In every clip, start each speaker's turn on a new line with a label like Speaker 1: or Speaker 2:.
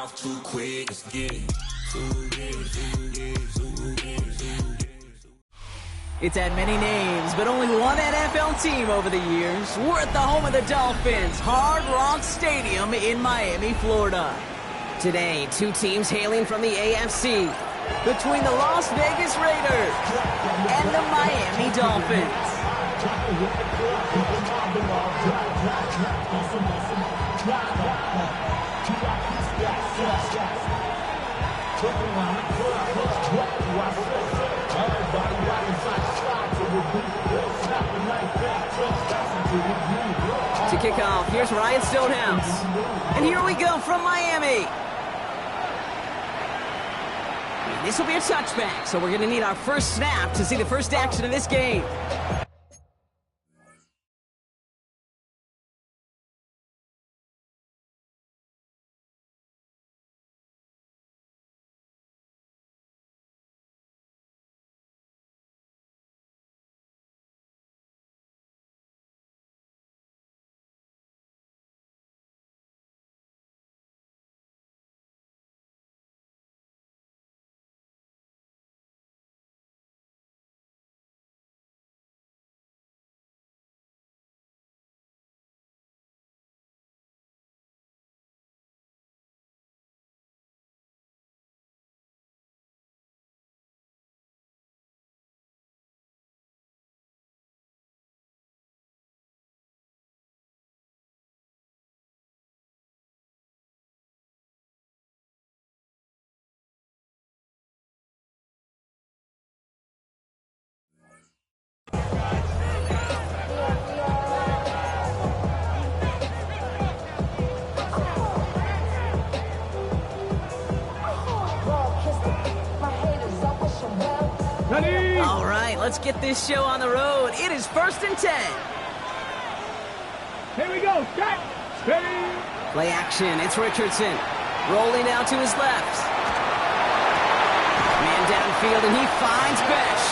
Speaker 1: mouth too quick. Let's get it.
Speaker 2: It's had many names, but only one NFL team over the years. We're at the home of the Dolphins, Hard Rock Stadium in Miami, Florida. Today, two teams hailing from the AFC, between the Las Vegas Raiders and the Miami Dolphins. To kick off, here's Ryan Stonehouse. And here we go from Miami. This will be a touchback, so we're going to need our first snap to see the first action of this game. All right, let's get this show on the road. It is 1st and 10.
Speaker 3: Here we go. Cut. Ready.
Speaker 2: Play action. It's Richardson. Rolling out to his left. Man downfield, and he finds Besh.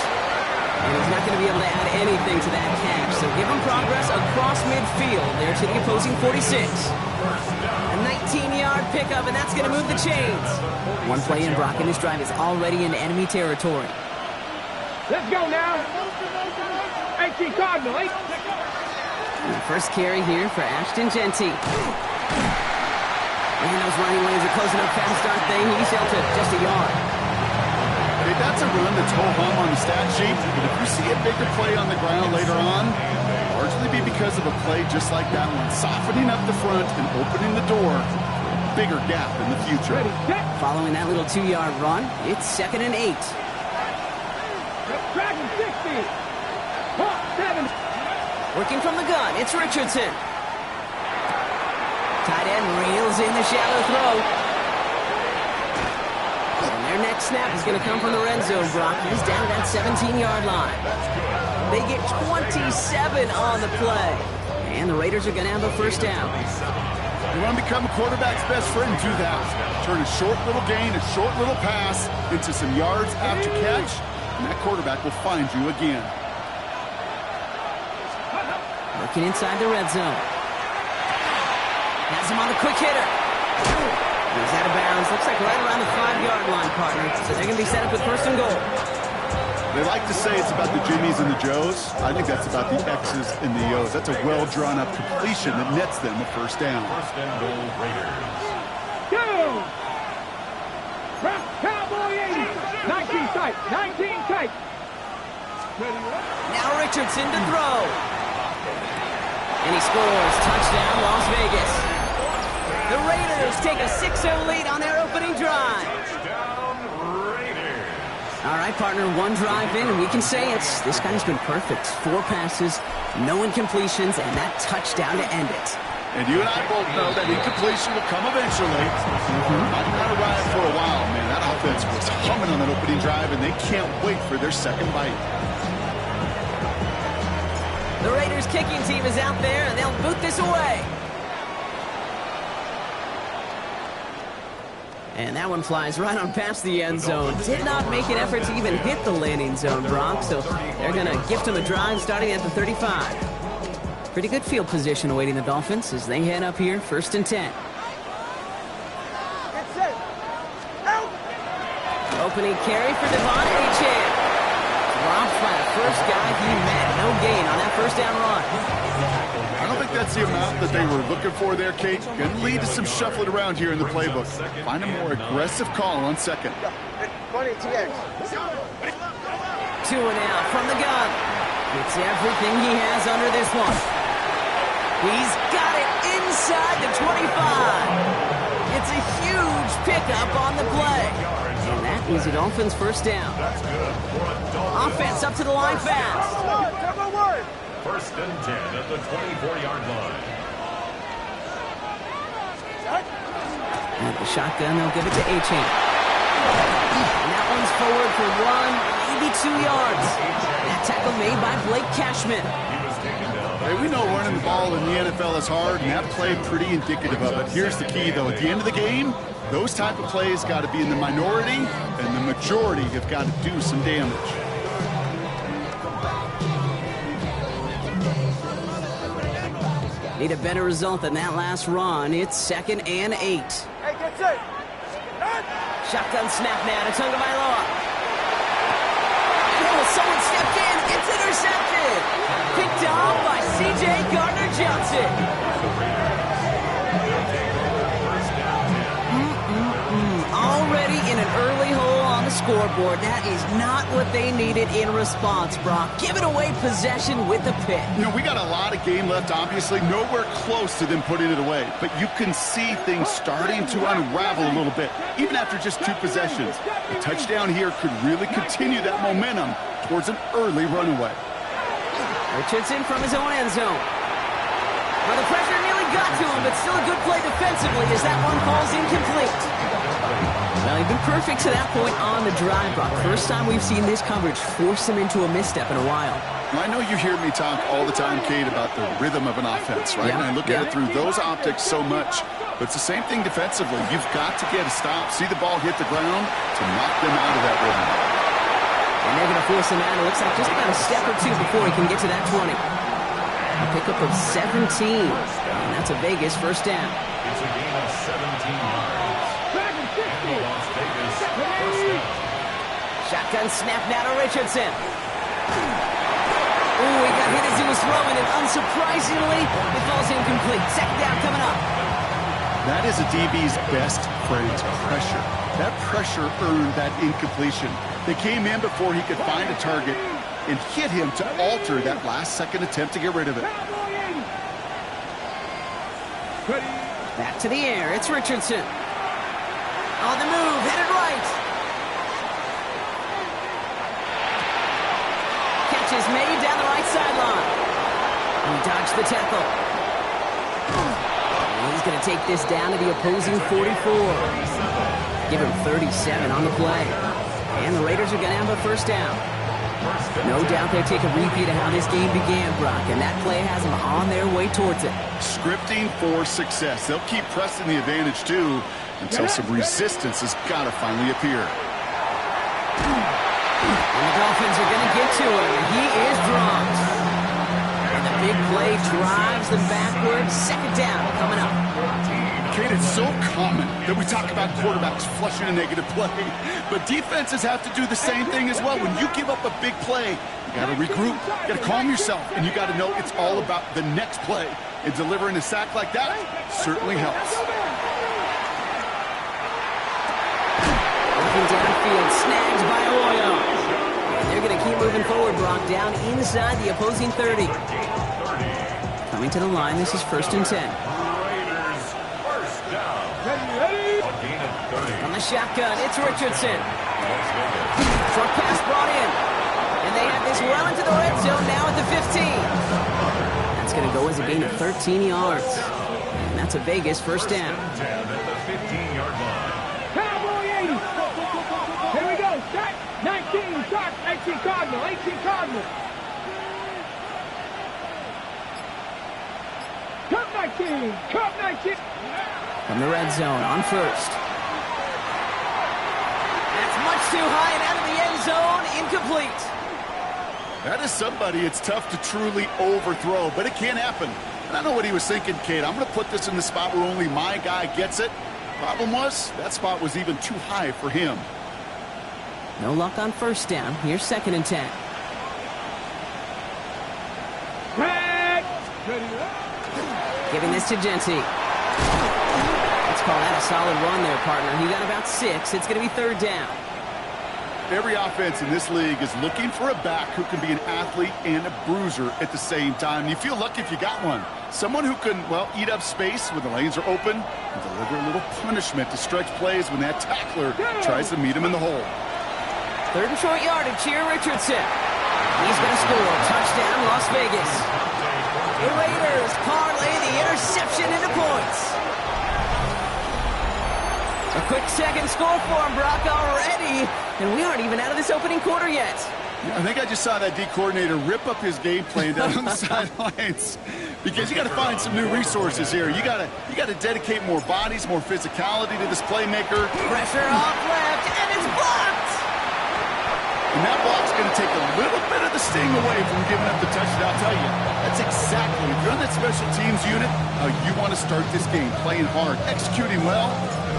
Speaker 2: And he's not going to be able to add anything to that catch. So give him progress across midfield there to the opposing 46. A 19-yard pickup, and that's going to move the chains. One play in, Brock, and this drive is already in enemy territory.
Speaker 3: Let's go now. 18 Cardinal.
Speaker 2: And the first carry here for Ashton Genty. And those running lanes are closing up fast, aren't they? He's out to just a yard.
Speaker 4: Hey, that's a run that's ho-hum on the stat sheet. But if you see a bigger play on the ground later on, largely be because of a play just like that one. Softening up the front and opening the door. Bigger gap in the future.
Speaker 2: Following that little 2-yard run, it's 2nd and 8.
Speaker 3: Dragon 60. 7.
Speaker 2: Working from the gun, it's Richardson. Tight end reels in the shallow throw. And their next snap is going to come from the red zone, Brock. He's down at that 17-yard line. They get 27 on the play. And the Raiders are going to have a first down.
Speaker 4: You want to become a quarterback's best friend, do that. Turn a short little gain, a short little pass into some yards after catch, and that quarterback will find you again.
Speaker 2: Working inside the red zone. Has him on the quick hitter. He's out of bounds. Looks like right around the 5-yard line, partner. So they're going to be set up with 1st and goal.
Speaker 4: They like to say it's about the Jimmies and the Joes. I think that's about the X's and the O's. That's a well-drawn-up completion that nets them a first down.
Speaker 5: 1st and goal, Raiders.
Speaker 3: Go! Rock Cowboy 80. 19 tight. 19 tight.
Speaker 2: Now Richardson to throw. And he scores. Touchdown, Las Vegas. The Raiders take a 6-0 lead on their opening drive. All right, partner, one drive in, and we can say this guy's been perfect. 4 passes, no incompletions, and that touchdown to end it.
Speaker 4: And you and I both know that incompletion will come eventually. I've been kind of riding for a while, man. That offense was humming on that opening drive, and they can't wait for their second bite.
Speaker 2: The Raiders kicking team is out there, and they'll boot this away. And that one flies right on past the end zone. Did not make an effort to even hit the landing zone, Brock. So they're going to gift him a drive starting at the 35. Pretty good field position awaiting the Dolphins as they head up here, 1st and 10. Opening carry for Devon Achane. Dropped by the first guy he met. No gain on that first down run.
Speaker 4: I don't think that's the amount that they were looking for there, Kate. Going to lead to some shuffling around here in the playbook. Find a more aggressive call on second.
Speaker 5: 20 TX.
Speaker 2: 2 and out from the gun. It's everything he has under this one. He's got it inside the 25. It's a huge pickup on the play. And that is the Dolphins' first down. Offense up to the line fast.
Speaker 6: First and 10 at the 24-yard line.
Speaker 2: And the shotgun, they'll give it to Achane. And that one's forward for 1, maybe 2 yards. That tackle made by Blake Cashman.
Speaker 4: Hey, we know running the ball in the NFL is hard, and that play pretty indicative of it. Here's the key, though. At the end of the game, those type of plays got to be in the minority, and the majority have got to do some damage.
Speaker 2: Need a better result than that last run. It's 2nd and 8.
Speaker 5: Hey, get set.
Speaker 2: Shotgun snap now to Tagovailoa. Oh, someone stepped in. It's intercepted. Picked off by C.J. Gardner-Johnson. Already in an early hole on the scoreboard. That is not what they needed in response, Brock. Giving away possession with the pick.
Speaker 4: You know, we got a lot of game left, obviously. Nowhere close to them putting it away. But you can see things starting to unravel a little bit, even after just 2 possessions. A touchdown here could really continue that momentum towards an early runaway.
Speaker 2: Richardson from his own end zone. Well, the pressure nearly got to him, but still a good play defensively as that one falls incomplete. Well, he's been perfect to that point on the drive, Brock. First time we've seen this coverage force him into a misstep in a while.
Speaker 4: Well, I know you hear me talk all the time, Kate, about the rhythm of an offense, right?
Speaker 2: Yeah,
Speaker 4: and I look at it through those optics so much. But it's the same thing defensively. You've got to get a stop, see the ball hit the ground to knock them out of that rhythm.
Speaker 2: And they're going to force him out, it looks like, just about a step or 2 before he can get to that 20. A pickup of 17. And that's a Vegas first down.
Speaker 6: It's a gain of 17 yards. Las Vegas first down.
Speaker 2: Shotgun snap now to Richardson. Ooh, he got hit as he was throwing, and unsurprisingly, it falls incomplete. Second down coming up.
Speaker 4: That is a DB's best friend, pressure. That pressure earned that incompletion. They came in before he could find a target and hit him to alter that last-second attempt to get rid of it.
Speaker 2: Back to the air. It's Richardson. On the move, headed right. Catch is made down the right sideline. He dodged the tackle. And he's going to take this down to the opposing 44. Give him 37 on the play. And the Raiders are going to have a first down. No doubt they'll take a repeat of how this game began, Brock, and that play has them on their way towards it.
Speaker 4: Scripting for success. They'll keep pressing the advantage, too, until some resistance has got to finally appear.
Speaker 2: And the Dolphins are going to get to him. He is dropped. And the big play drives them backwards. Second down coming up.
Speaker 4: Kate, it's so common that we talk about quarterbacks flushing a negative play, but defenses have to do the same thing as well. When you give up a big play, you got to regroup, you got to calm yourself, and you got to know it's all about the next play. And delivering a sack like that certainly helps.
Speaker 2: Looking downfield, snagged by Arroyo. And they're going to keep moving forward, Brock, down inside the opposing 30. Coming to the line, this is 1st and 10. On the shotgun, it's Richardson. Short pass brought in. And they have this well into the red zone now at the 15. That's going to go as a gain of 13 yards. And that's a Vegas first down.
Speaker 3: Cowboy 80. Here we go. Start. 19. Start. 18 Cardinal. 18 Cardinal. Cup 19. Cup 19.
Speaker 2: From the red zone on first. That's much too high and out of the end zone. Incomplete.
Speaker 4: That is somebody it's tough to truly overthrow, but it can happen. And I know what he was thinking, Kate. I'm going to put this in the spot where only my guy gets it. Problem was, that spot was even too high for him.
Speaker 2: No luck on first down. Here's 2nd and 10. Giving this to Genty. Let's call that a solid run there, partner. You got about 6. It's going to be 3rd down.
Speaker 4: Every offense in this league is looking for a back who can be an athlete and a bruiser at the same time. You feel lucky if you got one. Someone who can, well, eat up space when the lanes are open and deliver a little punishment to stretch plays when that tackler tries to meet him in the hole.
Speaker 2: 3rd and short yardage here, Richardson. He's going to score. Touchdown, Las Vegas. The Raiders parlay the interception into points. A quick second score for him, Brock, already. And we aren't even out of this opening quarter yet.
Speaker 4: I think I just saw that D coordinator rip up his game plan down on the sidelines, because you got to find some new resources here. You got to dedicate more bodies, more physicality to this playmaker.
Speaker 2: Pressure off left, and it's blocked.
Speaker 4: And that block's going to take a little bit of the sting away from giving up the touchdown. I'll tell you, that's exactly, if you're on that special teams unit, how you want to start this game, playing hard, executing well,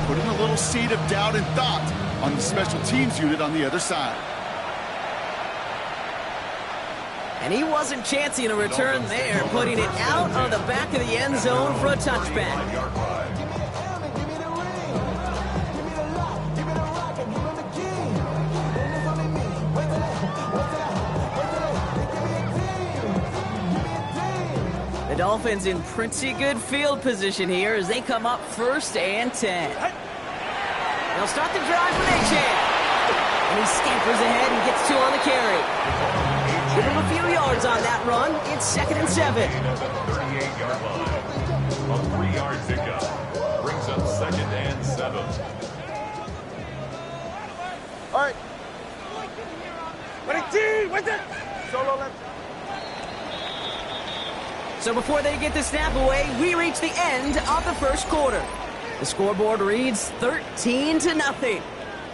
Speaker 4: putting a little seed of doubt and thought on the special teams unit on the other side.
Speaker 2: And he wasn't chancing a return there, putting it out of the back of the end zone for a touchback. The Dolphins in pretty good field position here as they come up 1st and 10. They'll start the drive with Achan. And he scampers ahead and gets 2 on the carry. Give him a few yards on that run. It's 2nd and 7.
Speaker 6: 38-yard line. A 3-yard pickup brings up 2nd and 7.
Speaker 5: All right. 22, what's it? Solo left.
Speaker 2: So before they get the snap away, we reach the end of the 1st quarter. The scoreboard reads 13-0.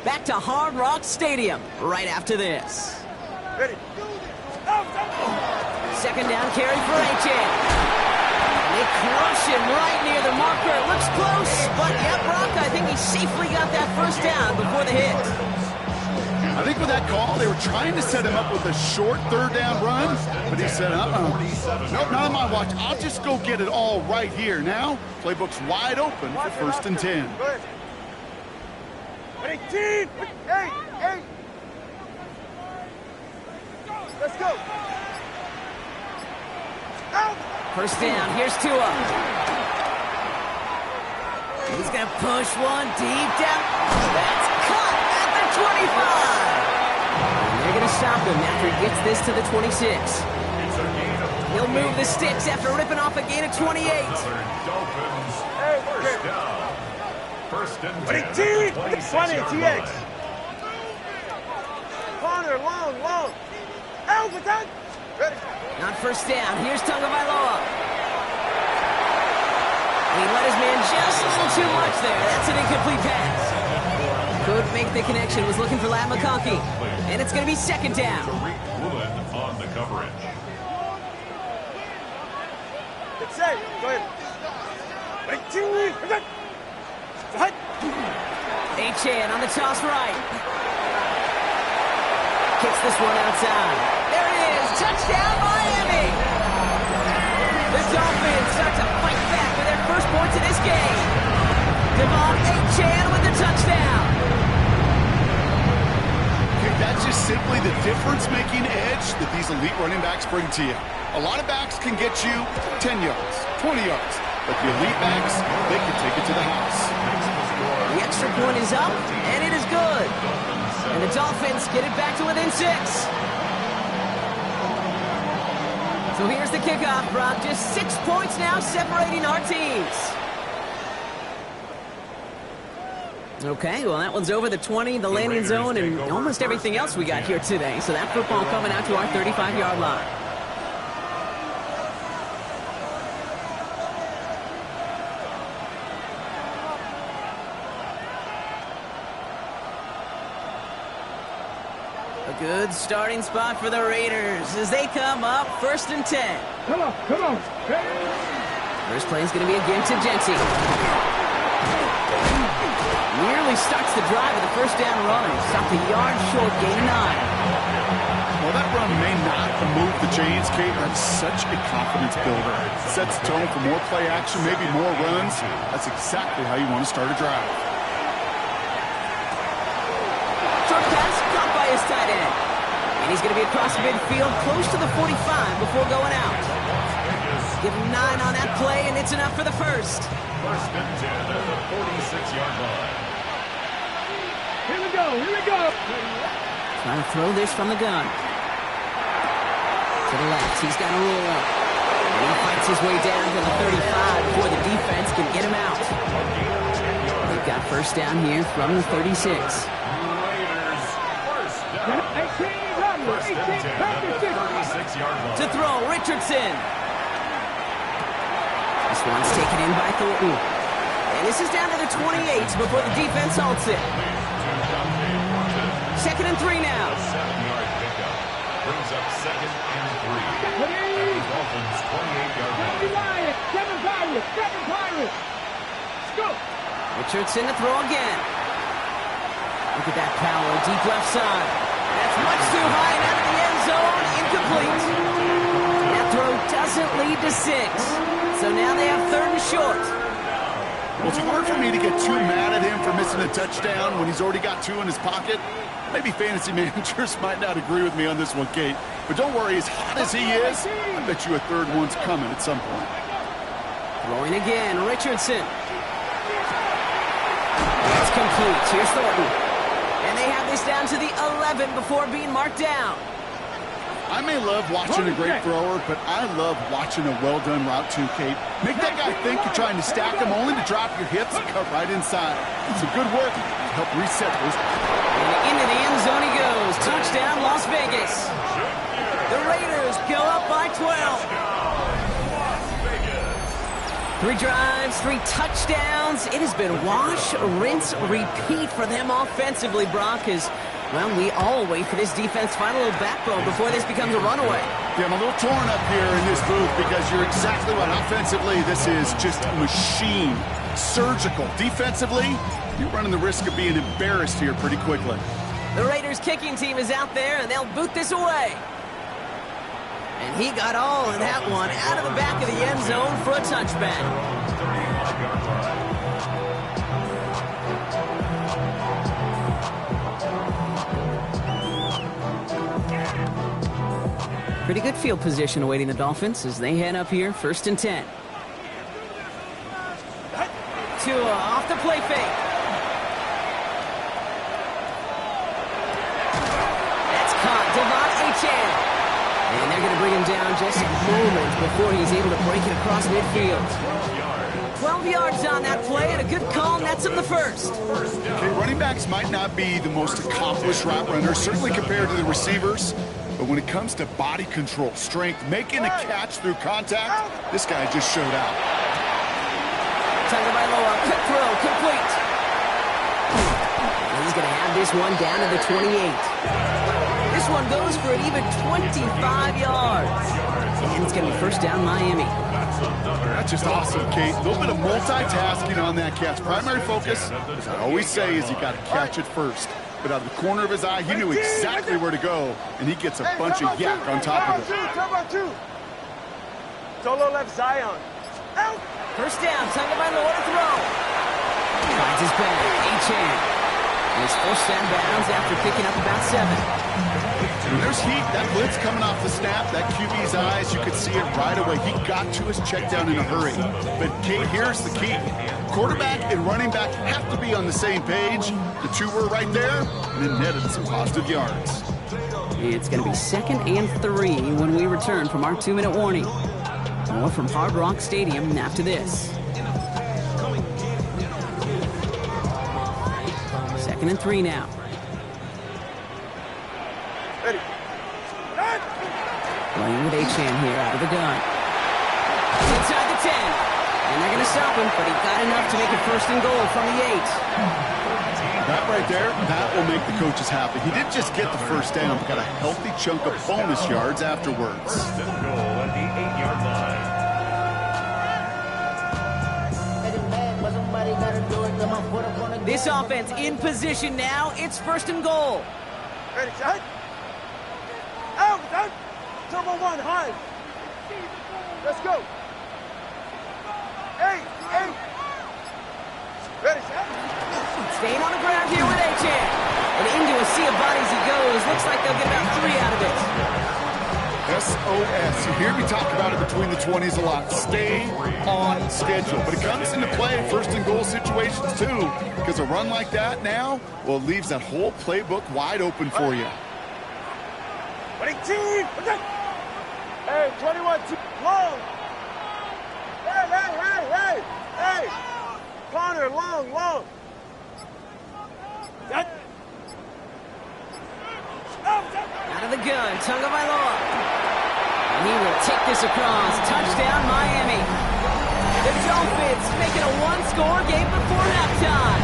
Speaker 2: Back to Hard Rock Stadium right after this.
Speaker 5: Ready.
Speaker 2: 2nd down carry for Achan. They crush him right near the marker. It looks close, but yeah, Brock, I think he safely got that 1st down before the hit.
Speaker 4: I think with that call, they were trying to set him up with a short 3rd down run, but he said, nope, not on my watch. I'll just go get it all right here. Now, playbook's wide open for 1st and 10.
Speaker 5: 18, 8. Let's go. Out.
Speaker 2: 1st down, here's Tua. He's going to push one deep down. That's caught at the 25. And they're going to stop him after he gets this to the 26. He'll move the sticks after ripping off a gain of 28.
Speaker 6: Dolphins.
Speaker 5: Hey,
Speaker 6: 1st down. 1st and 10.
Speaker 5: 20, TX. Corner, long. Out with that. Ready.
Speaker 2: Not 1st down. Here's Tagovailoa. He let his man just a little too much there. That's an incomplete pass. Couldn't make the connection. Was looking for Lat McConkey. And it's going to be 2nd down.
Speaker 6: Tariq Woolen on the coverage.
Speaker 5: Good save. Go ahead. 18,
Speaker 2: Achan on the toss right. Kicks this one outside. There it is. Touchdown, Miami. The Dolphins start to fight back with their 1st points of this game. Devon Achan with the touchdown.
Speaker 4: Okay, that's just simply the difference-making edge that these elite running backs bring to you. A lot of backs can get you 10 yards, 20 yards, but the elite backs, they can take it to the house.
Speaker 2: The extra point is up, and it is good. And the Dolphins get it back to within 6. So here's the kickoff, Brock. Just 6 points now separating our teams. Okay, well, that one's over the 20, the landing zone, and almost everything else we got here today. So that football coming out to our 35-yard line. A good starting spot for the Raiders as they come up 1st and 10.
Speaker 3: Come on.
Speaker 2: First play is going to be again to Genty. starts the drive with a first down run. Stopped a yard short, gain of 9.
Speaker 4: Well, that run may not move the chains, Kate. That's such a confidence builder. It sets the tone for more play action, maybe more runs. That's exactly how you want to start a drive.
Speaker 2: Short pass caught by his tight end. And he's going to be across midfield, close to the 45 before going out. Give him 9 on that play, and it's enough for the first.
Speaker 6: First and 10 at the 46-yard line.
Speaker 3: Here we go, here we go.
Speaker 2: Trying to throw this from the gun. To the left, he's got a roll up. And he fights his way down to the 35 before the defense can get him out. They've got first down here from the 36.
Speaker 6: Raiders, first down.
Speaker 3: 18, run,
Speaker 6: First
Speaker 3: 18,
Speaker 6: and 10 at the 36-yard line.
Speaker 2: To throw, Richardson. This one's taken in by Thornton. And this is down to the 28 before the defense halts it. Second and 3 now.
Speaker 6: 7-yard pickup brings up second and 3. At the Dolphins' 28-yard line.
Speaker 3: Seven Pirates. Let's go.
Speaker 2: Richardson to throw again. Look at that power, deep left side. That's much too high and out of the end zone, incomplete. That throw doesn't lead to 6. So now they have third and short.
Speaker 4: Well, it's hard for me to get too mad at him for missing a touchdown when he's already got 2 in his pocket. Maybe fantasy managers might not agree with me on this one, Kate. But don't worry, as hot as he is, I bet you a third one's coming at some point.
Speaker 2: Throwing again, Richardson. That's complete. Here's Thornton. And they have this down to the 11 before being marked down.
Speaker 4: I may love watching a great thrower, but I love watching a well-done route too, Kate. Make that guy think you're trying to stack him only to drop your hips and cut right inside. It's a good work to help reset those.
Speaker 2: And into the end zone he goes. Touchdown, Las Vegas. The Raiders go up by 12. 3 drives, 3 touchdowns. It has been wash, rinse, repeat for them offensively, Brock, as, well, we all wait for this defense to find a little backbone before this becomes a runaway.
Speaker 4: Yeah, I'm a little torn up here in this booth because you're exactly right. Offensively, this is just a machine. Surgical. Defensively, you're running the risk of being embarrassed here pretty quickly.
Speaker 2: The Raiders kicking team is out there, and they'll boot this away. And he got all of that one out of the back of the end zone for a touchback. Pretty good field position awaiting the Dolphins as they head up here, first and 10. Tua off the play fake. That's caught. Devon Achane. And they're going to bring him down just moments before he's able to break it across midfield. 12 yards on that play, and a good call nets him the first.
Speaker 4: Okay, running backs might not be the most accomplished route runners, certainly compared to the receivers. But when it comes to body control, strength, making a catch through contact, this guy just showed out.
Speaker 2: Tagovailoa, quick throw, complete. And he's going to have this one down to the 28. This one goes for an even 25 yards. And it's going to be first down Miami.
Speaker 4: That's just awesome, Kate. A little bit of multitasking on that catch. Primary focus, as I always say, is you got to catch it first. But out of the corner of his eye, he knew exactly where to go, and he gets a bunch of yak on top of it.
Speaker 5: Solo left Zion. Out.
Speaker 2: First down, Tagovailoa to throw. Finds his back, Achane. And he's forced out of bounds after picking up about 7.
Speaker 4: When there's heat, that blitz coming off the snap, that QB's eyes, you could see it right away. He got to his check down in a hurry. But, Kate, here's the key. Quarterback and running back have to be on the same page. The two were right there, and it netted some positive yards.
Speaker 2: It's going to be 2nd and 3 when we return from our 2-minute warning. More from Hard Rock Stadium after this. 2nd and 3 now.
Speaker 5: Ready.
Speaker 2: Playing with Achane here out of the gun. Inside the 10. And they're going to stop him, but he got enough to make it first and goal from the 8.
Speaker 4: That right there, that will make the coaches happy. He didn't just get the first down, but got a healthy chunk of bonus yards afterwards.
Speaker 6: First and goal at the 8-yard line.
Speaker 7: But somebody gotta do it. Come on, put up on the
Speaker 2: This offense in position now. It's 1st and goal.
Speaker 5: Ready, set. Out, set. Turbo 1, high. Let's go. 8. Ready, set.
Speaker 2: Staying on the ground here with Achan. And into a sea of bodies he goes. Looks like they'll get about 3 out of it.
Speaker 4: SOS. You hear me talk about it between the 20s a lot. Stay on schedule. But it comes into play in 1st and goal situations too. Because a run like that now, well, it leaves that whole playbook wide open for you.
Speaker 5: 22. Hey, 21, too long. Hey. Connor, long. Set.
Speaker 2: Out of the gun, Tagovailoa. And he will take this across. Touchdown, Miami. The Dolphins make it a 1-score game before halftime.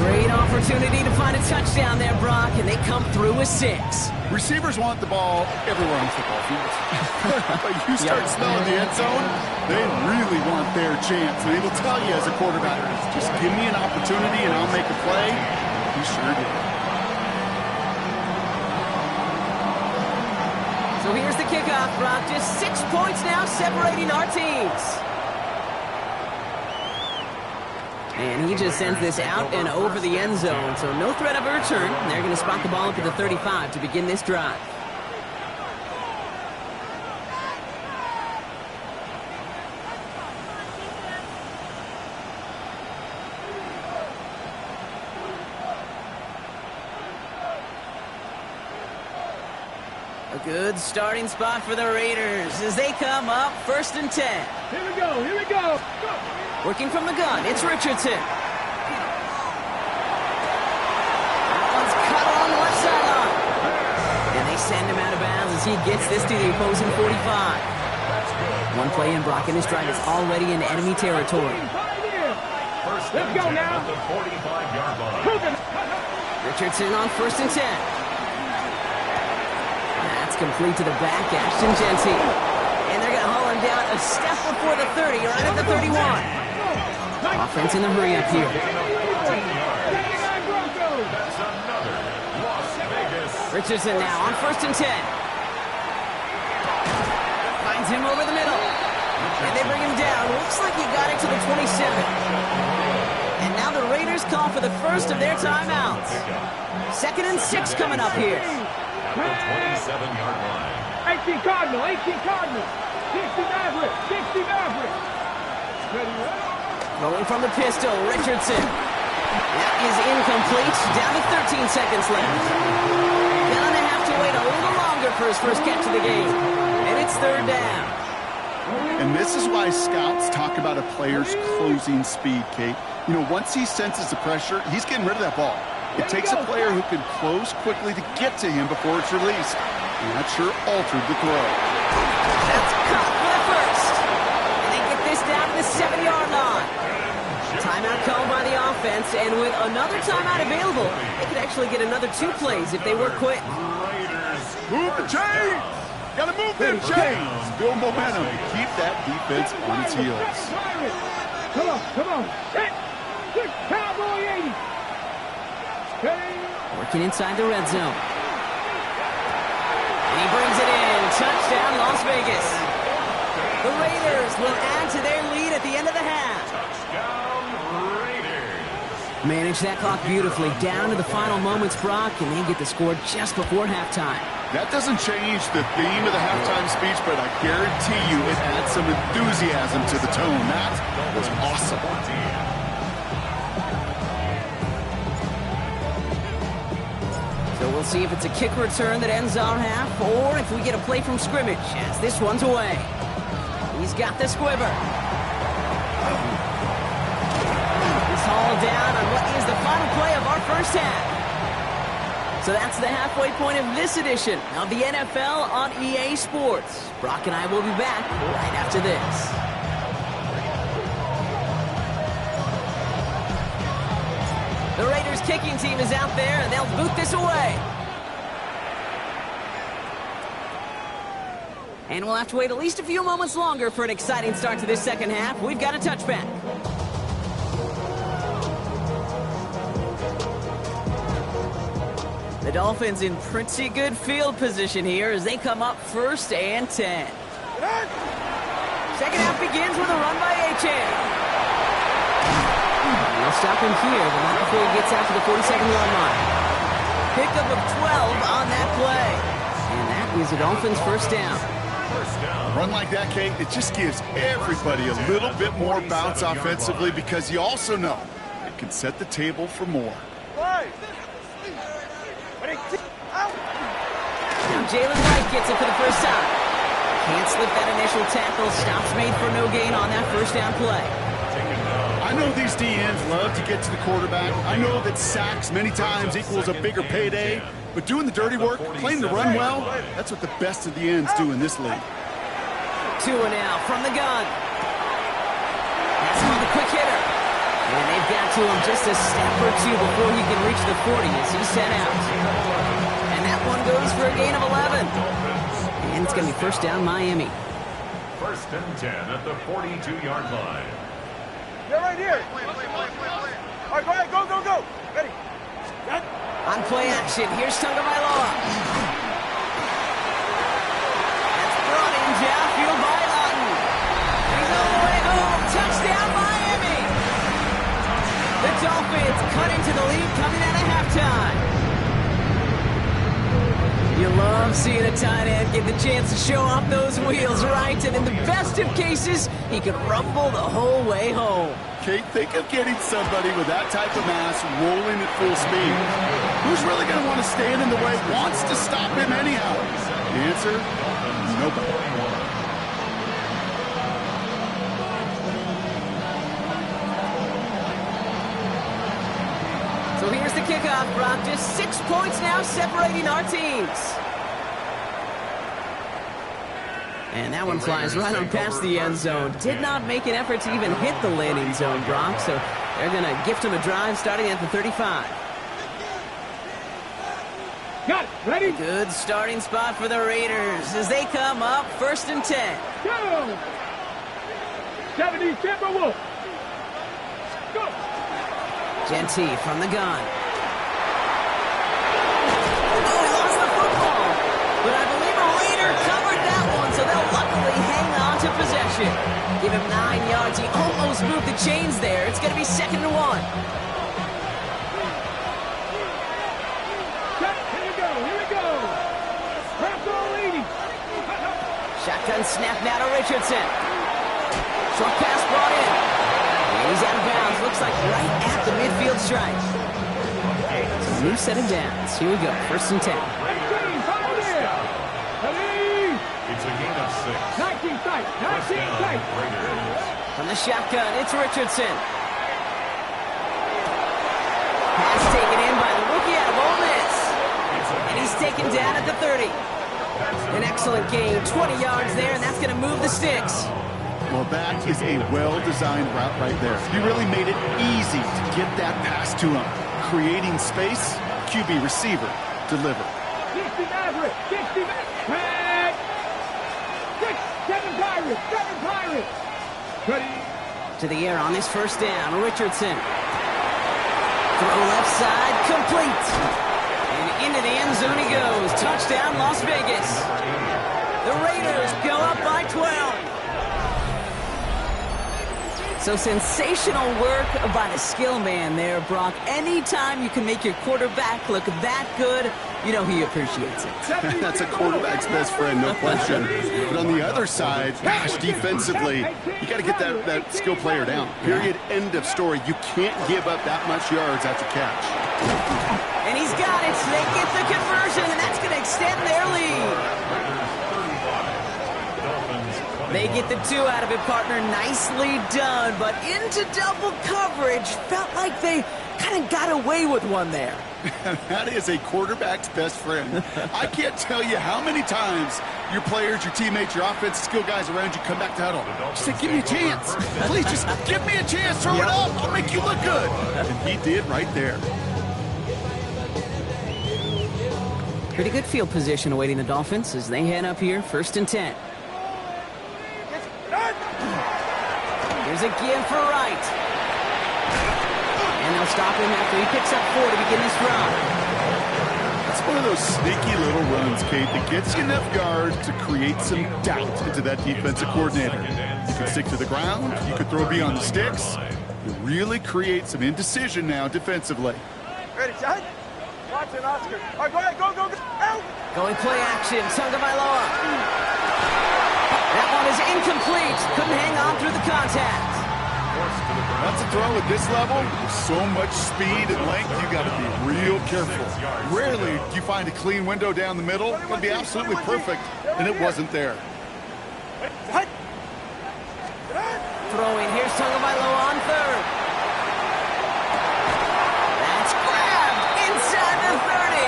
Speaker 2: Great opportunity to find a touchdown there, Brock, and they come through with 6.
Speaker 4: Receivers want the ball everywhere on football fields. But you start smelling the end zone, they really want their chance. And they will tell you as a quarterback, just give me an opportunity and I'll make a play. He sure did.
Speaker 2: So here's the kickoff, Brock. Just 6 points now separating our teams. And he just sends this out and over the end zone, so no threat of a return. They're going to spot the ball up at the 35 to begin this drive. A good starting spot for the Raiders as they come up 1st and 10.
Speaker 3: Here we go.
Speaker 2: Working from the gun, it's Richardson. That one's cut along the left sideline. And they send him out of bounds as he gets this to the opposing 45. One play in, Brock, and this drive is already in enemy territory.
Speaker 3: Let's go now.
Speaker 6: 45-yard line.
Speaker 2: Richardson on 1st and 10. That's complete to the back, Ashton Genty. And they're going to haul him down a step before the 30, right at the 31. Offense in the hurry-up here. Richardson now on 1st and 10. Finds him over the middle. And they bring him down. Looks like he got it to the 27. And now the Raiders call for the first of their timeouts. 2nd and 6 coming up here.
Speaker 6: At the 27-yard line.
Speaker 3: 18 Cardinal. 60 Maverick.
Speaker 2: Rolling from the pistol, Richardson. That is incomplete. Down to 13 seconds left. Gonna have to wait a little longer for his first catch of the game. And it's 3rd down.
Speaker 4: And this is why scouts talk about a player's closing speed, Kate. You know, once he senses the pressure, he's getting rid of that ball. It takes a player who can close quickly to get to him before it's released. And that sure altered the throw.
Speaker 2: That's caught for the first. And they get this down to the 7-yard line. Timeout called by the offense, and with another timeout available, they could actually get another 2 plays if they work quick.
Speaker 4: Move the chains! Gotta move them chains! Build momentum to keep that defense on its heels.
Speaker 3: Come on. Set. Cowboy 80.
Speaker 2: Working inside the red zone. And he brings it in. Touchdown, Las Vegas. The Raiders will add to their lead at the end of the half. Manage that clock beautifully down to the final moments, Brock, and they get the score just before halftime.
Speaker 4: That doesn't change the theme of the halftime speech, but I guarantee you it adds some enthusiasm to the tone. That was awesome.
Speaker 2: So we'll see if it's a kick return that ends our half, or if we get a play from scrimmage as this one's away. He's got the squiver. Hauled down on what is the final play of our first half. So that's the halfway point of this edition of the NFL on EA Sports. Brock and I will be back right after this. The Raiders kicking team is out there, and they'll boot this away. And we'll have to wait at least a few moments longer for an exciting start to this second half. We've got a touchback. The Dolphins in pretty good field position here as they come up 1st and 10. Second half begins with a run by Achane. They'll stop him here, but not before he gets out to the 42nd-yard line. Pickup of 12 on that play. And that is the Dolphins' first down.
Speaker 4: A run like that, Kate, it just gives everybody a little bit more bounce offensively because you also know it can set the table for more.
Speaker 2: Now Jalen White gets it for the first time. Can't slip that initial tackle. Stops made for no gain on that first down play.
Speaker 4: I know these DNs love to get to the quarterback. I know that sacks many times equals a bigger payday. But doing the dirty work, playing the run well, that's what the best of the ends do in this league.
Speaker 2: Tua now from the gun. That's him on the quick hitter. And they've got to him just a step or two before he can reach the 40 as he's sent out. And that one goes for a gain of 11. And it's going to be first down Miami.
Speaker 6: 1st and 10 at the 42-yard line.
Speaker 5: They're right here. All right, go ahead. Go. Ready. Set.
Speaker 2: On play action, here's Tagovailoa. That's brought in downfield by Lawton. He's all the way home. Touchdown, Miami. The Dolphins cut into the lead coming out of halftime. You love seeing a tight end get the chance to show off those wheels, right? And in the best of cases, he could rumble the whole way home.
Speaker 4: Kate, think of getting somebody with that type of mass rolling at full speed. Who's really going to want to stand in the way, wants to stop him anyhow? The answer, nobody.
Speaker 2: So here's the kickoff, Brock. Just 6 points now separating our teams. And that one flies right on past the end zone. Did not make an effort to even hit the landing zone, Brock. So they're going to gift him a drive starting at the 35.
Speaker 3: Got it. Ready?
Speaker 2: Good starting spot for the Raiders as they come up 1st and 10.
Speaker 3: Go. 70 Timberwolves. Go.
Speaker 2: Genty from the gun. Oh, he lost the football. But I believe a Raider covered that one, so they'll luckily hang on to possession. Give him 9 yards. He almost moved the chains there. It's going to be 2nd and 1.
Speaker 3: Here we go. Press all 80.
Speaker 2: Shotgun snap now to Richardson. Short pass brought in. And he's out of bounds. Looks like right at the midfield stripe. So new set of downs. Here we go. 1st and 10.
Speaker 3: 19, fire there. Ready.
Speaker 6: It's a gain of 6.
Speaker 3: 19 tight. 19 tight.
Speaker 6: Raiders.
Speaker 2: From the shotgun, it's Richardson. Pass taken in by the rookie out of Ole Miss. And he's taken down at the 30. An excellent gain. 20 yards there, and that's going to move the sticks.
Speaker 4: Well, that is a well-designed route right there. He really made it easy to get that pass to him. Creating space, QB receiver, deliver.
Speaker 3: 60 Maverick. 60 Maverick. 7 Pirates. 7 Pirates. Ready.
Speaker 2: To the air on this first down, Richardson. Throw left side, complete. And into the end zone he goes. Touchdown, Las Vegas. The Raiders go up by 12. So sensational work by the skill man there, Brock. Anytime you can make your quarterback look that good, you know he appreciates it.
Speaker 4: That's a quarterback's best friend, no question. But on the other side, gosh, defensively, you got to get that skill player down. Period, end of story. You can't give up that much yards after catch.
Speaker 2: And he's got it. They get the conversion, and that's going to extend their lead. They get the 2 out of it, partner. Nicely done, but into double coverage. Felt like they kind of got away with one there.
Speaker 4: That is a quarterback's best friend. I can't tell you how many times your players, your teammates, your offensive skill guys around you come back to huddle. Just say, give me a chance. Please, just give me a chance. Throw it up. I'll make you look good. And he did right there.
Speaker 2: Pretty good field position awaiting the Dolphins as they head up here, 1st and 10. Here's a give for Wright. And they'll stop him after he picks up 4 to begin this run.
Speaker 4: That's one of those sneaky little runs, Kate, that gets you enough yards to create some doubt into that defensive coordinator. You can stick to the ground, you could throw beyond the sticks. You really create some indecision now defensively.
Speaker 5: Ready, set. Watch it, Oscar. All right, go ahead, go, go, go. Out.
Speaker 2: Going play action, Tagovailoa. That one is incomplete. Couldn't hang on through the contact.
Speaker 4: That's a throw at this level. With so much speed and length, you got to be real careful. Rarely do you find a clean window down the middle. It would be absolutely perfect, and it wasn't there.
Speaker 2: Throwing, here's Tagovailoa on third. That's grabbed inside the 30.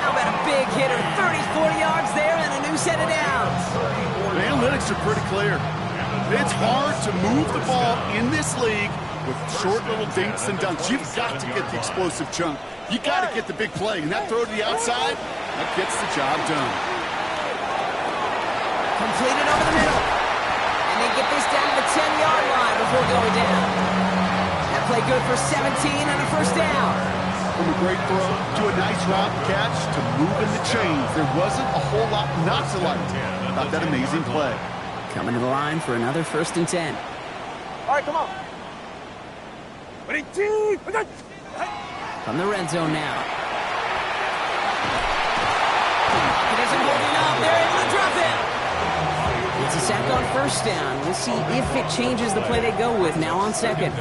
Speaker 2: How about a big hitter, 30, 40 yards there and a new set of downs.
Speaker 4: The analytics are pretty clear. It's hard to move the ball in this league with short little dinks and dunks. You've got to get the explosive chunk. You got to get the big play, and that throw to the outside, that gets the job done.
Speaker 2: Completed over the middle. And they get this down to the 10-yard line before going down. That play good for 17 and a first down.
Speaker 4: From a great throw to a nice route catch to moving the chains, there wasn't a whole lot not to like about that amazing play.
Speaker 2: Coming to the line for another 1st and 10.
Speaker 5: All right, come on. Ready, two.
Speaker 2: From the red zone now. He doesn't holding up. They're able to drop it. It's a sack on 1st down. We'll see if it changes the play they go with now on 2nd.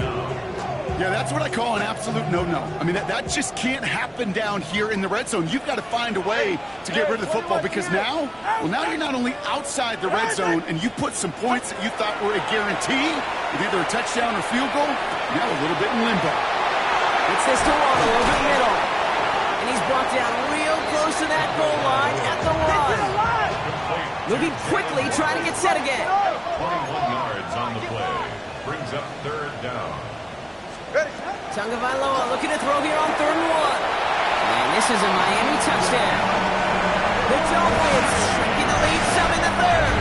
Speaker 4: Yeah, that's what I call an absolute no-no. I mean, that just can't happen down here in the red zone. You've got to find a way to get rid of the football because now you're not only outside the red zone and you put some points that you thought were a guarantee with either a touchdown or field goal, now a little bit in limbo.
Speaker 2: It's this to Waddle over the middle. And he's brought down real close to that goal line at the one. Moving quickly, trying to get set again.
Speaker 6: 21 yards on the play. Brings up 3rd down.
Speaker 2: Tagovailoa looking to throw here on 3rd and 1. And this is a Miami touchdown. The Dolphins shrinking the lead some in the 3rd.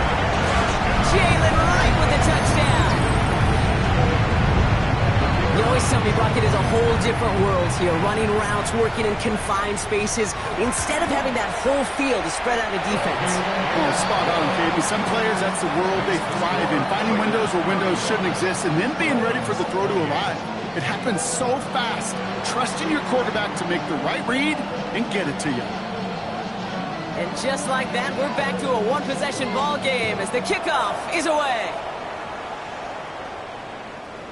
Speaker 2: Jalen Wright with the touchdown. You always tell me Rocket is a whole different world here, running routes, working in confined spaces, instead of having that whole field to spread out a defense.
Speaker 4: Well, spot on, Kate. With some players, that's the world they thrive in, finding windows where windows shouldn't exist, and then being ready for the throw to arrive. It happens so fast. Trusting your quarterback to make the right read and get it to you.
Speaker 2: And just like that, we're back to a one-possession ball game as the kickoff is away.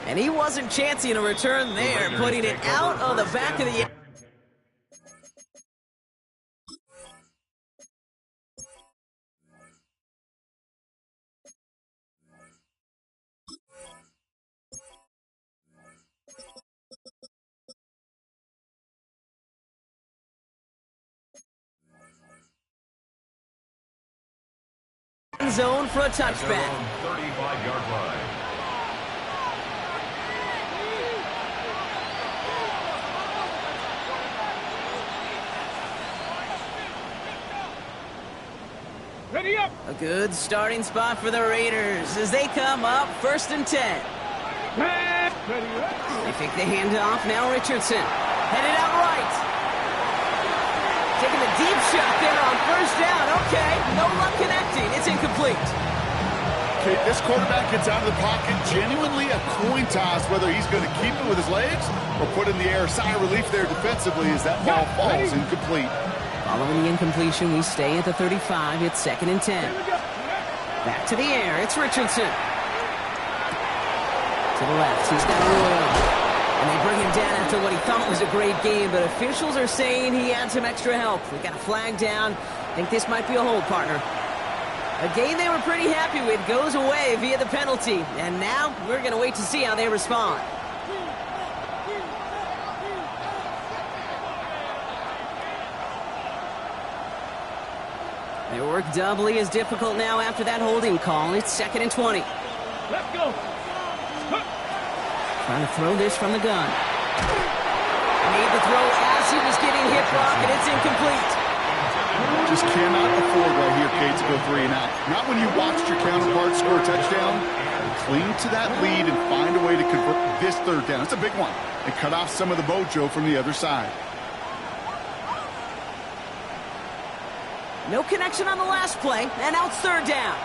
Speaker 2: And he wasn't chancing a return there, putting it out on the back of the... zone for a touchback.
Speaker 6: 35-yard line.
Speaker 3: Ready up.
Speaker 2: A good starting spot for the Raiders as they come up 1st and 10.
Speaker 3: Ready up.
Speaker 2: They fake the handoff. Now Richardson headed out right. Taking the deep shot there on 1st down. Okay, no luck connecting. It's incomplete.
Speaker 4: Okay, this quarterback gets out of the pocket, genuinely a coin toss whether he's going to keep it with his legs or put in the air. Sigh of relief there defensively as that ball falls incomplete.
Speaker 2: Following the incompletion, we stay at the 35. It's 2nd and 10. Back to the air. It's Richardson. To the left. He's got Royal. And they bring him down after what he thought was a great game, but officials are saying he had some extra help. We got a flag down. I think this might be a hold, partner. A game they were pretty happy with goes away via the penalty. And now we're going to wait to see how they respond. Their work doubly as difficult now after that holding call. It's 2nd and 20.
Speaker 3: Let's go.
Speaker 2: Trying to throw this from the gun. Made the throw as he was getting hit, Brock, and it's incomplete.
Speaker 4: Just cannot afford right here, Kate, to go 3 and out. Not when you watched your counterpart score a touchdown. Cling to that lead and find a way to convert this 3rd down. It's a big one. And cut off some of the mojo from the other side.
Speaker 2: No connection on the last play, and now it's third down.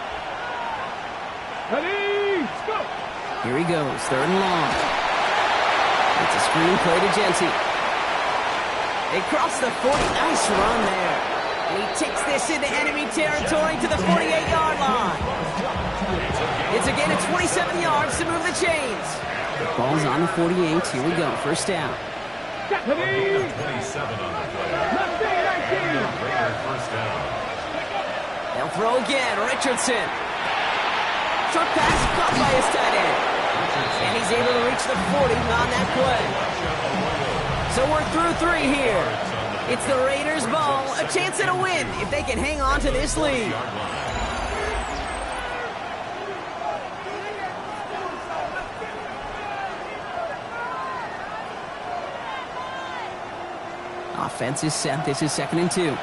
Speaker 3: Ready, go!
Speaker 2: Here he goes, third and long. It's a screen play to Genty. They cross the 40. Nice run there. And he takes this into enemy territory to the 48-yard line. It's again at 27 yards to move the chains. Ball's on the 48. Here we go, first down.
Speaker 3: Ready,
Speaker 6: 27 on the play.
Speaker 3: Raider
Speaker 6: first down.
Speaker 2: They'll throw again, Richardson. Short pass caught by his tight end. And he's able to reach the 40 on that play. So we're through 3 here. It's the Raiders' ball, a chance at a win if they can hang on to this lead. Offense is set. This is 2nd and 2.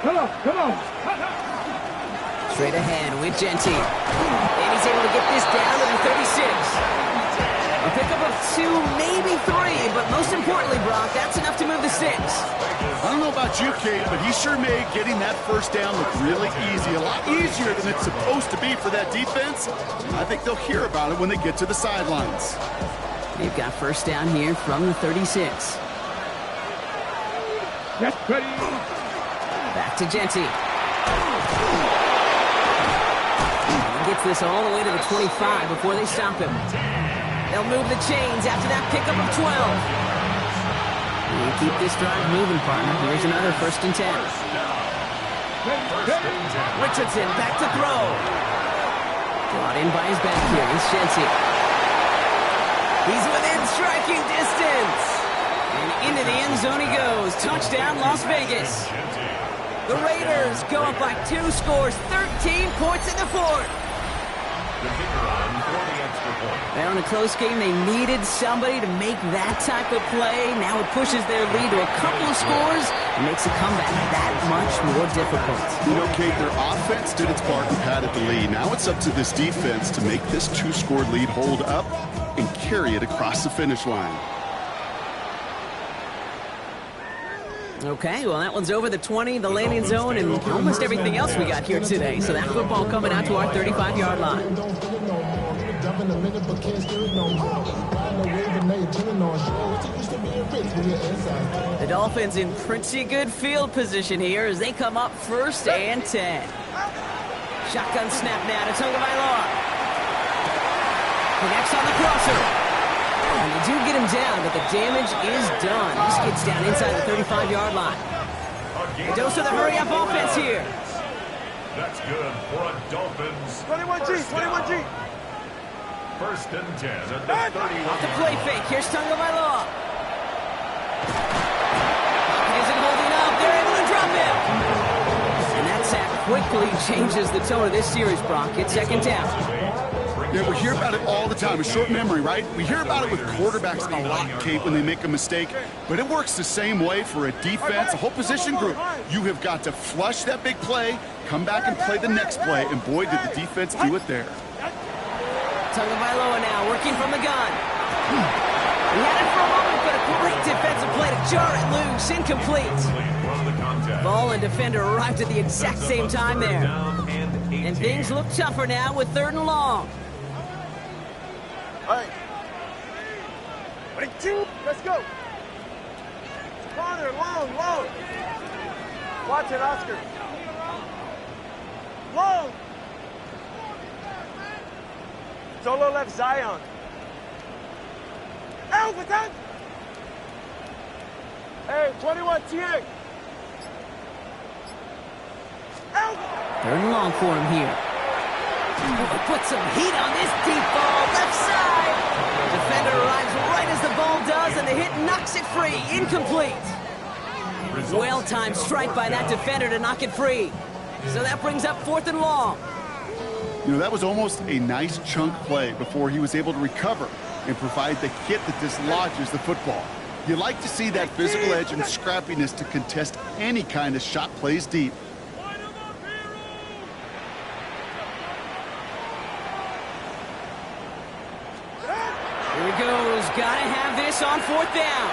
Speaker 3: Come on.
Speaker 2: Straight ahead with Genty. And he's able to get this down to the 36. A pickup of 2, maybe 3, but most importantly, Brock, that's enough to move the 6.
Speaker 4: I don't know about you, Kate, but he sure made getting that first down look really easy. A lot easier than it's supposed to be for that defense. I think they'll hear about it when they get to the sidelines.
Speaker 2: They've got first down here from the 36.
Speaker 3: Yes, ready.
Speaker 2: Back to Genty. He gets this all the way to the 25 before they stop him. They'll move the chains after that pickup of 12. And keep this drive moving, partner. Here's another 1st and 10. Richardson back to throw. Brought in by his back here. It's Genty. He's within striking distance. And into the end zone he goes. Touchdown, Las Vegas. The Raiders go up by 2 scores, 13 points in the 4th.
Speaker 6: The kicker on for the extra point.
Speaker 2: Now in a close game, they needed somebody to make that type of play. Now it pushes their lead to a couple of scores and makes a comeback that much more difficult.
Speaker 4: You know, Kate, their offense did its part and padded the lead. Now it's up to this defense to make this 2-score lead hold up and carry it across the finish line.
Speaker 2: Okay, well, that one's over the 20, the landing zone, and almost everything else we got here today. So that football coming out to our 35-yard line. The Dolphins in pretty good field position here as they come up 1st and 10. Shotgun snap now to Tagovailoa. Connects on the crosser. And they do get him down, but the damage is done. This gets down inside the 35-yard line. A dose of the hurry-up offense here.
Speaker 6: That's good for a Dolphins.
Speaker 5: 21G, 21G.
Speaker 6: 1st and 10 at the 31.
Speaker 2: Off the play fake. Here's Tagovailoa. Isn't holding up. They're able to drop him. And that sack quickly changes the tone of this series, Brock. It's 2nd down.
Speaker 4: Yeah, we hear about it all the time. A short memory, right? We hear about it with quarterbacks a lot, Kate, when they make a mistake. But it works the same way for a defense, a whole position group. You have got to flush that big play, come back and play the next play, and boy, did the defense do it there.
Speaker 2: Tagovailoa now working from the gun. He had it for a moment, but a great defensive play to jar it loose. Incomplete. Ball and defender arrived at the exact same time there. And things look tougher now with 3rd and long.
Speaker 5: All right. 22. Let's go. Corner, long. Watch it, Oscar. Long. Solo left Zion. Overtime. Hey, 21 TA.
Speaker 2: 3rd and long for him here. Put some heat on this deep ball, left side. Defender arrives right as the ball does, and the hit knocks it free. Incomplete. Well-timed strike by that defender to knock it free. So that brings up 4th and long.
Speaker 4: You know, that was almost a nice chunk play before he was able to recover and provide the hit that dislodges the football. You like to see that physical edge and scrappiness to contest any kind of shot plays deep. Here
Speaker 2: he goes. Gotta have this on 4th down.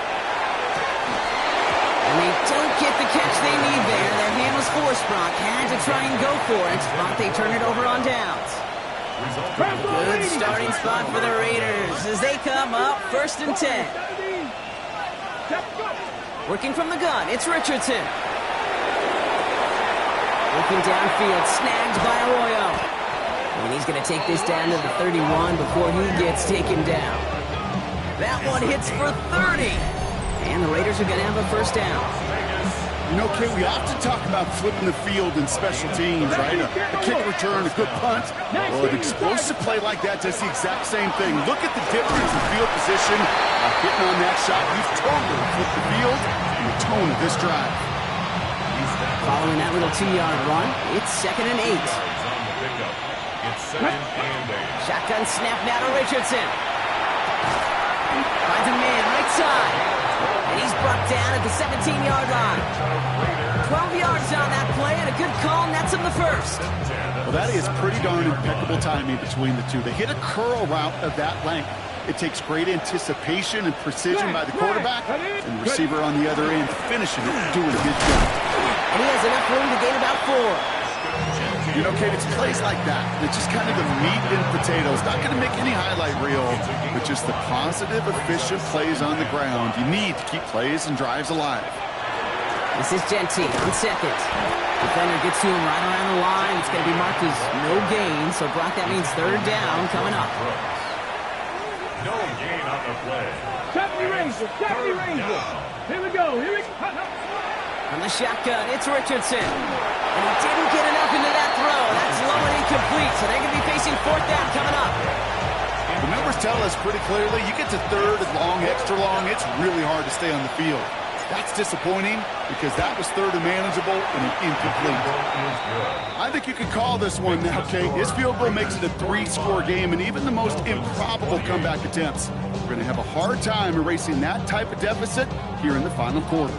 Speaker 2: And they don't get the catch they need there. Their hand was forced, Brock. Had to try and go for it, but they turn it over on downs. Good starting spot for the Raiders as they come up 1st and 10. Working from the gun, it's Richardson. Looking downfield, snagged by Arroyo. And he's going to take this down to the 31 before he gets taken down. That one hits for 30. And the Raiders are going to have a 1st down.
Speaker 4: You know, Kate, we often talk about flipping the field in special teams, right? A kick return, a good punt. Well, an explosive play like that does the exact same thing. Look at the difference in field position. Hitting on that shot, you've totally flipped the field and the tone of this drive.
Speaker 2: Following that little 2-yard run, it's 2nd and 8. Shotgun snap now to Richardson. Finds a man right side. And he's brought down at the 17-yard line. 12 yards on that play, and a good call nets him the 1st.
Speaker 4: Well, that is pretty darn impeccable timing between the two. They hit a curl route of that length. It takes great anticipation and precision by the quarterback, and the receiver on the other end finishing it, doing his job.
Speaker 2: And he has enough room to gain about 4.
Speaker 4: You know, Kate, it's plays like that. It's just kind of the meat and potatoes. Not going to make any highlight reel, but just the positive, efficient plays on the ground. You need to keep plays and drives alive.
Speaker 2: This is Genty on 2nd. Defender gets to him right around the line. It's going to be marked as no gain, so Brock, that means 3rd down coming up.
Speaker 6: No gain on the play.
Speaker 3: 70 Ranger, 70 Ranger. Here we go, here we go.
Speaker 2: From the shotgun, it's Richardson. And he didn't get enough into that throw. That's low and incomplete, so they're going to be facing 4th down coming up.
Speaker 4: The numbers tell us pretty clearly, you get to 3rd and long, extra long, it's really hard to stay on the field. That's disappointing because that was 3rd and manageable and an incomplete. I think you can call this one now, Kate. His field goal makes it a 3-score game, and even the most improbable comeback attempts are going to have a hard time erasing that type of deficit here in the final quarter.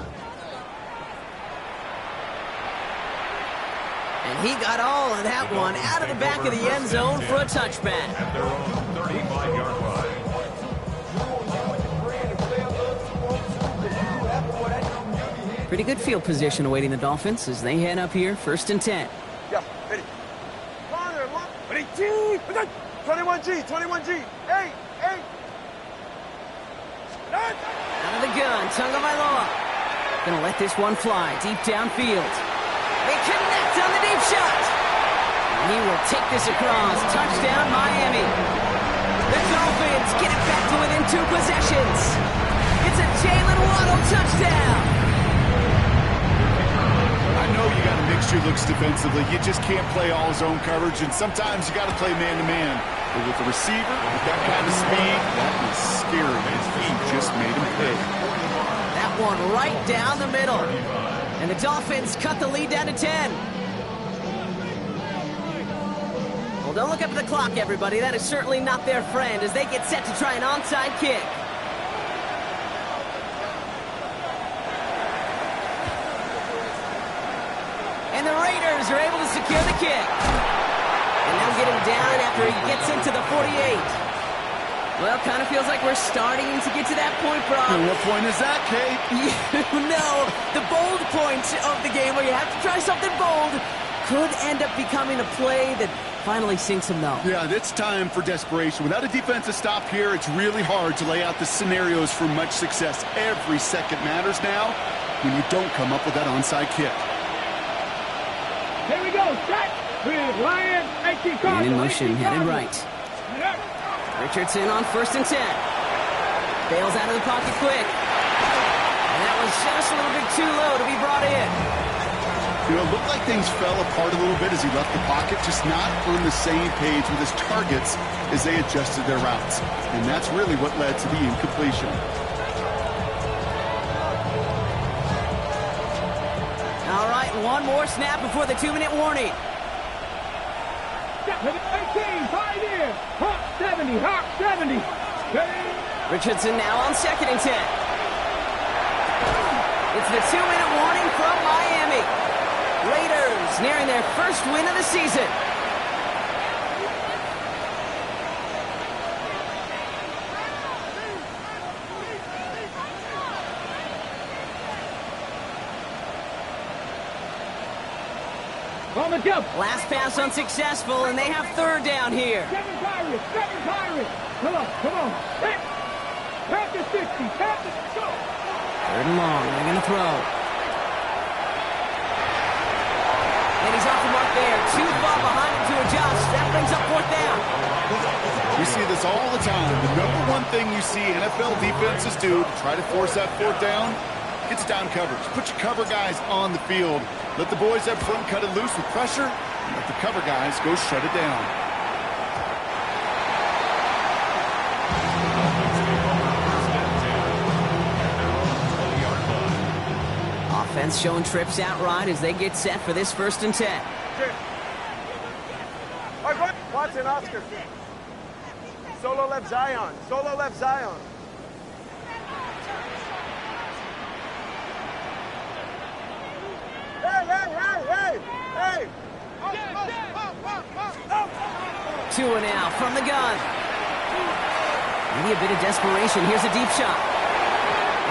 Speaker 2: And he got all of that one out of the back of the end zone for a touchback.
Speaker 6: At their own 35-yard line.
Speaker 2: Pretty good field position awaiting the Dolphins as they head up here, 1st and 10.
Speaker 5: Yeah, ready. Come on there, look. Ready, G. 21G, 21G. Hey.
Speaker 2: Out of the gun, Tagovailoa. Gonna let this one fly deep downfield. They connect on the deep shot. And he will take this across. Touchdown, Miami. The Dolphins get it back to within 2 possessions. It's a Jalen Waddle touchdown.
Speaker 4: I know you got to mix your looks defensively. You just can't play all zone coverage, and sometimes you got to play man-to-man. But with the receiver, with that kind of speed, that is scary. He just made him pay.
Speaker 2: That one right down the middle. And the Dolphins cut the lead down to 10. Well, don't look up at the clock, everybody. That is certainly not their friend as they get set to try an onside kick. And the Raiders are able to secure the kick. And they'll get him down after he gets into the 48. Well, kind of feels like we're starting to get to that point, Brock.
Speaker 4: And what point is that, Kate?
Speaker 2: You know, the bold point of the game where you have to try something bold could end up becoming a play that finally sinks him, though.
Speaker 4: Yeah, it's time for desperation. Without a defensive stop here, it's really hard to lay out the scenarios for much success. Every second matters now when you don't come up with that onside kick.
Speaker 3: Here we go, set with Ryan, 18 Cardinal.
Speaker 2: And in motion, headed right. Richardson on 1st and 10. Bails out of the pocket quick. And that was just a little bit too low to be brought in.
Speaker 4: You know, it looked like things fell apart a little bit as he left the pocket, just not on the same page with his targets as they adjusted their routes. And that's really what led to the incompletion.
Speaker 2: All right, one more snap before the 2-minute warning.
Speaker 3: 18, Pioneer, Hawk 70, Hawk 70.
Speaker 2: Richardson now on 2nd and 10. It's the 2-minute warning from Miami. Raiders nearing their first win of the season.
Speaker 3: On the jump.
Speaker 2: Last pass unsuccessful, and they have third down here.
Speaker 3: Seven Pirates. Come on. Hit. Tap the 60. Tap the go.
Speaker 2: Third and long. They're going to throw. And he's off the mark there. Too far behind him to adjust. That brings up fourth down.
Speaker 4: We see this all the time. The number one thing you see NFL defenses do to try to force that fourth down, it's down coverage. Put your cover guys on the field. Let the boys up front cut it loose with pressure, and let the cover guys go shut it down.
Speaker 2: Offense showing trips outright as they get set for this 1st and 10.
Speaker 5: All right, Watson, Oscar. Solo left Zion. Hey!
Speaker 2: 2 and out from the gun. Maybe a bit of desperation. Here's a deep shot.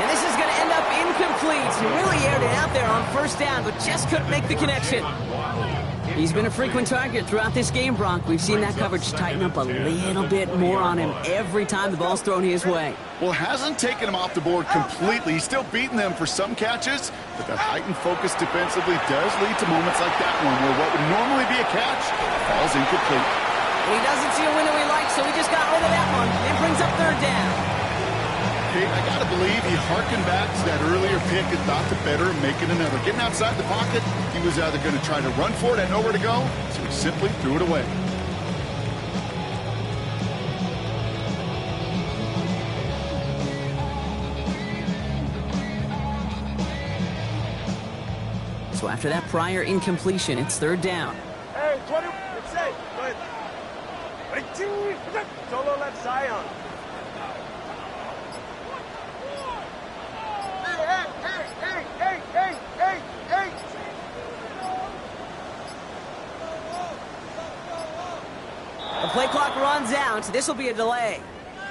Speaker 2: And this is going to end up incomplete. He really aired it out there on 1st down, but just couldn't make the connection. He's been a frequent target throughout this game, Bronk. We've seen that coverage tighten up a little bit more on him every time the ball's thrown his way.
Speaker 4: Well, hasn't taken him off the board completely. He's still beating them for some catches, but that heightened focus defensively does lead to moments like that one where what would normally be a catch falls incomplete.
Speaker 2: And he doesn't see a window he likes, so he just got rid of that one and brings up third down.
Speaker 4: Hey, I gotta believe he harkened back to that earlier pick and thought the better of making another. Getting outside the pocket, he was either going to try to run for it and nowhere to go, so he simply threw it away.
Speaker 2: So after that prior incompletion, it's third down.
Speaker 5: Hey, 20. It's safe. Go ahead. Solo left Zion. Hey!
Speaker 2: The play clock runs out. This will be a delay.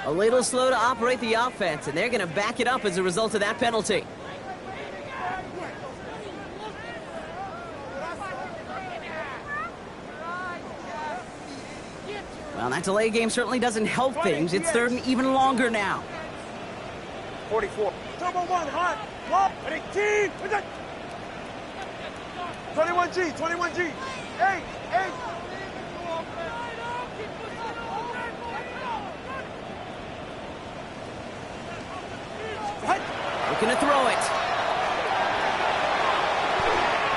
Speaker 2: A little slow to operate the offense, and they're going to back it up as a result of that penalty. Well, that delay game certainly doesn't help things. It's third and even longer now.
Speaker 5: 44. Turbo 1, hot. Lock. 18. 21G. Hey.
Speaker 2: Looking to throw it.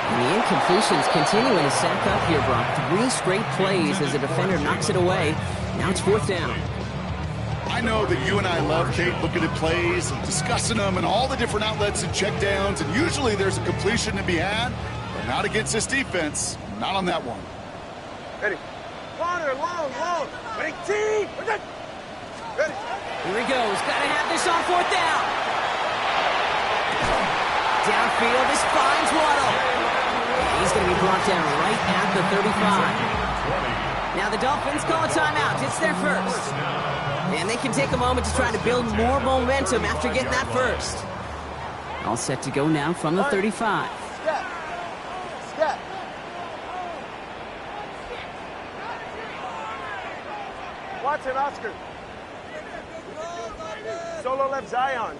Speaker 2: And the incompletions continuing to sack up here, Brock. 3 straight plays as a defender knocks it away. Now it's fourth down.
Speaker 4: I know that you and I love, Kate, looking at plays and discussing them and all the different outlets and checkdowns, and usually there's a completion to be had, but not against this defense. Not on that one.
Speaker 5: Ready. Corner, long. 18. Ready.
Speaker 2: Here he goes. Got to have this on fourth down. Downfield, this finds Waddle. He's going to be brought down right at the 35. Now the Dolphins call a timeout. It's their first. And they can take a moment to try to build more momentum after getting that first. All set to go now from the 35.
Speaker 5: Step. Watson, Oscar. Solo left Zion.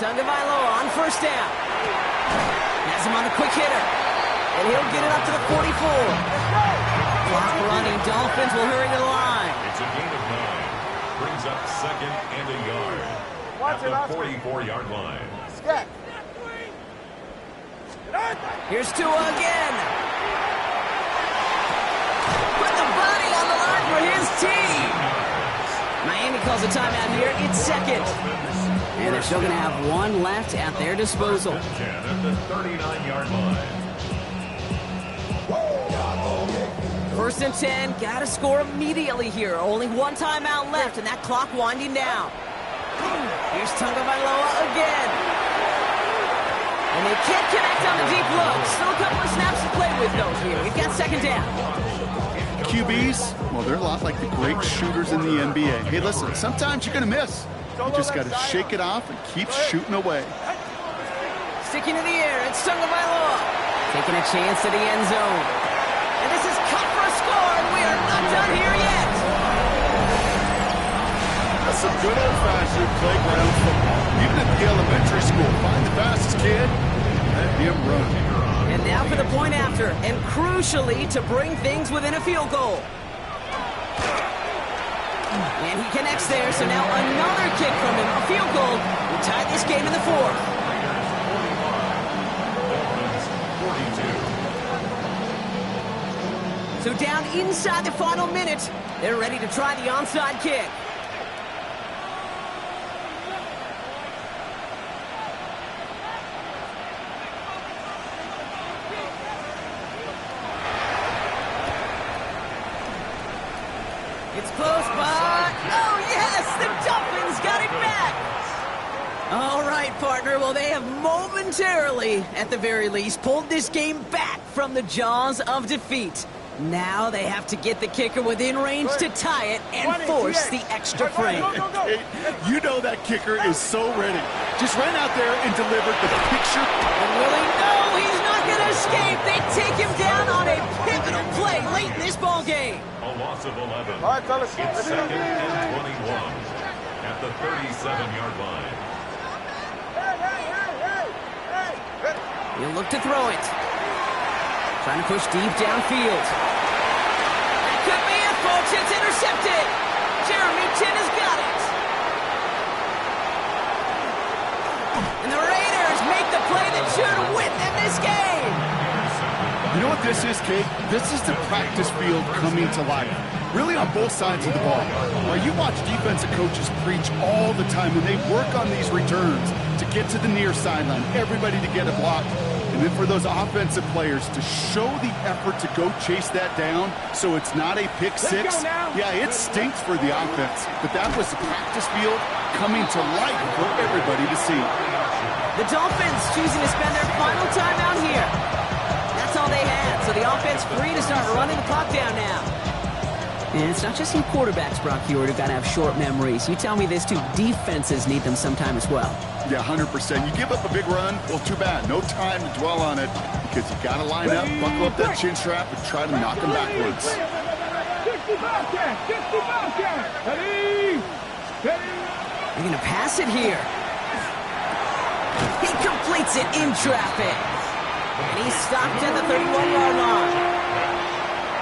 Speaker 2: Tagovailoa on first down. Has him on the quick hitter. And he'll get it up to the 44. Clock running. Dolphins will hurry to the line.
Speaker 6: It's a gain of 9. Brings up second and a yard. At the 44-yard line.
Speaker 5: Scat.
Speaker 2: Here's Tua again. Put the body on the line for his team. Miami calls a timeout here. It's second. And they're still going to have one left at their disposal.
Speaker 6: At the 39-yard line.
Speaker 2: First and 10. Got to score immediately here. Only one timeout left, and that clock winding down. Here's Tagovailoa again. And they can't connect on the deep look. Still a couple of snaps to play with, though, here. We've got second down.
Speaker 4: QBs, well, they're a lot like the great shooters in the NBA. Hey, listen, sometimes you're going to miss. You just got to shake it off and keep shooting away.
Speaker 2: Sticking in the air, it's Tagovailoa. Taking a chance to the end zone. And this is cut for a score, and we are not done here yet.
Speaker 4: That's some good old-fashioned playground football. Even at the elementary school, find the fastest kid, let him run.
Speaker 2: And now for the point after, and crucially to bring things within a field goal. And he connects there, so now another kick from him, a field goal, will tie this game in the fourth. So down inside the final minute, they're ready to try the onside kick. It's close, but oh yes, the Dolphins got it back. All right, partner. Well, they have momentarily, at the very least, pulled this game back from the jaws of defeat. Now they have to get the kicker within range to tie it and force the extra frame.
Speaker 4: Hey, you know that kicker is so ready. Just ran out there and delivered the picture.
Speaker 2: And will he? No, he's not going to escape. They take him down on a pivotal play late in this ball game.
Speaker 6: A loss of 11.
Speaker 5: All right, fellas.
Speaker 6: It's 2nd and 21 at the 37-yard line.
Speaker 2: He'll look to throw it. Trying to push deep downfield. That could be it, folks. It's intercepted. Jeremy Chin has got it. And the Raiders make the play that should win them this game.
Speaker 4: You know what this is, Kate? This is the practice field coming to life. Really on both sides of the ball. Where you watch defensive coaches preach all the time when they work on these returns to get to the near sideline, everybody to get a block. And then for those offensive players to show the effort to go chase that down so it's not a pick six. Yeah, it stinks for the offense. But that was the practice field coming to life for everybody to see.
Speaker 2: The Dolphins choosing to spend their final time out here. That's all they had, so the offense free to start running the clock down now. And it's not just some quarterbacks, Brock Hewitt, who got to have short memories. You tell me this too, defenses need them sometime as well.
Speaker 4: Yeah, 100%. You give up a big run, well, too bad. No time to dwell on it because you got to line up, buckle up that chin strap, and try to knock them backwards.
Speaker 3: 60 Bobcat! 60 Bobcat! Ready! Ready!
Speaker 2: They're going to pass it here. He completes it in traffic. And he's stopped at the 31-yard line.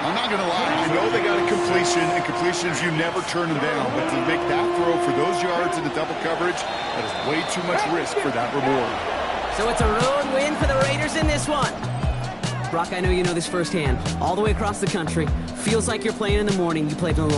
Speaker 4: I'm not going to lie. I know they got a completion, and completions, you never turn them down. But to make that throw for those yards in the double coverage, that is way too much risk for that reward.
Speaker 2: So it's a road win for the Raiders in this one. Brock, I know you know this firsthand. All the way across the country. Feels like you're playing in the morning. You played in the